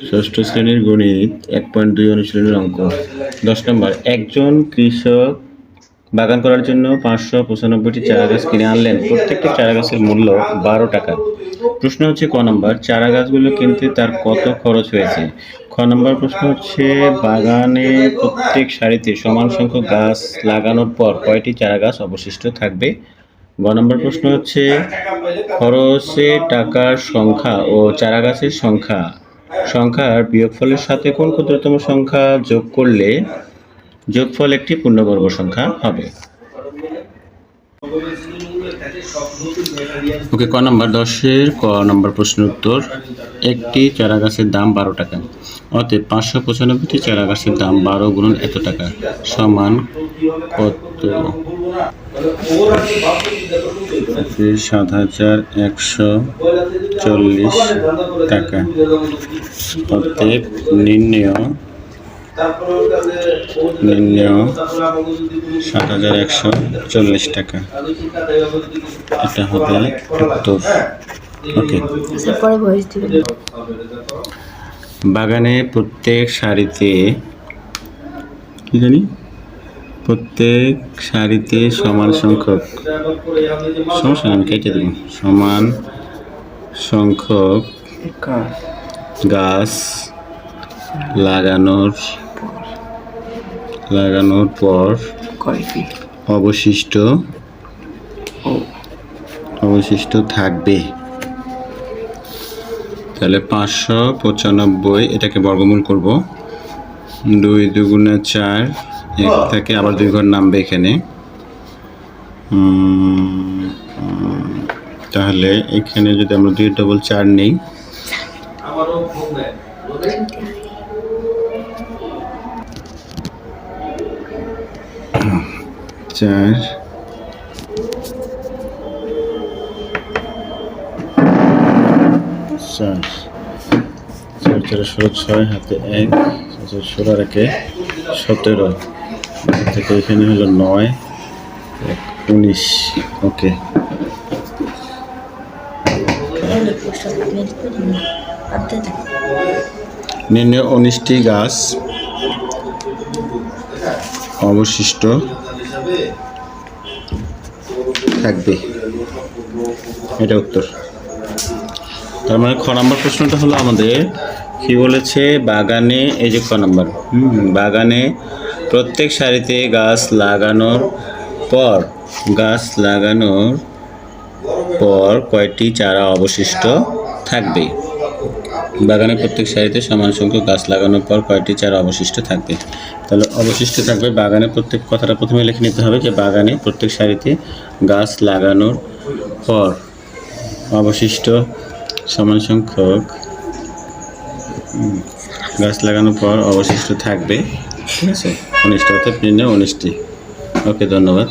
ষষ্ঠ শ্রেণীর গণিত 1.2 অনুশীলনের অঙ্ক 10 নম্বর। একজন কৃষক বাগান করার জন্য 595টি চারা গাছ কিনে আনলেন। প্রত্যেকটি চারা গাছের মূল্য 12 টাকা। প্রশ্ন হচ্ছে ক নম্বর, চারা গাছগুলো কিনতে তার কত খরচ হয়েছে? খ নম্বর প্রশ্ন হচ্ছে, বাগানে প্রত্যেক সারিতে সমান সংখ্যক গাছ লাগানোর পর কয়টি চারা গাছ অবশিষ্ট থাকবে? গ নম্বর প্রশ্ন হচ্ছে, খরচে টাকার সংখ্যা ও চারা গাছের সংখ্যার বিয়োগফলের সাথে কোন ক্ষুদ্রতম সংখ্যা যোগ করলে যোগফল একটি পূর্ণবর্গ সংখ্যা হবে? ওকে, ক নম্বর 10-এর ক নম্বর প্রশ্নের উত্তর, একটি চারা গাছের দাম 12 টাকা। অতএব 595টি চারা গাছের দাম 12 গুণন এত টাকা সমান কত? 7,140 টাকা। অতএব নির্ণেয় 7,140 টাকা। এটা হবে উত্তর। ওকে, বাগানে প্রত্যেক সারিতে প্রত্যেক সারিতে সমান সংখ্যক, সমস্যা আমি কেটে দেব, সমান সংখ্যক গাছ লাগানোর পর অবশিষ্ট থাকবে। তাহলে 595, এটাকে বর্গমূল করব, 2 দুগুণে 4, 1 থেকে আবার 2 ঘর নামবে এখানে। তাহলে এখানে যদি আমরা 2 ডবল 4 নেই, চার 16, হাতে 1, 16 আর 1 17, থেকে এখানে হলো 9, 19। ওকে, নির্ণয় 19টি গাছ অবশিষ্ট থাকবে, এটা উত্তর। তার মানে খ নম্বর প্রশ্নটা হলো আমাদের কি বলেছে, বাগানে, এই যে খ নম্বর, বাগানে প্রত্যেক সারিতে গাছ লাগানোর পর কয়টি চারা অবশিষ্ট থাকবে? বাগানে প্রত্যেক সারিতে সমান সংখ্যক গাছ লাগানোর পর কয়টি চারা অবশিষ্ট থাকবে? তাহলে অবশিষ্ট থাকবে, বাগানে প্রত্যেক, কথাটা প্রথমে লিখে নিতে হবে যে বাগানে প্রত্যেক সারিতে গাছ লাগানোর পর অবশিষ্ট সমান সংখ্যক গাছ লাগানোর পর অবশিষ্ট থাকবে, ঠিক আছে, 19টা, অর্থাৎ নির্ণয় 19টি। ওকে, ধন্যবাদ।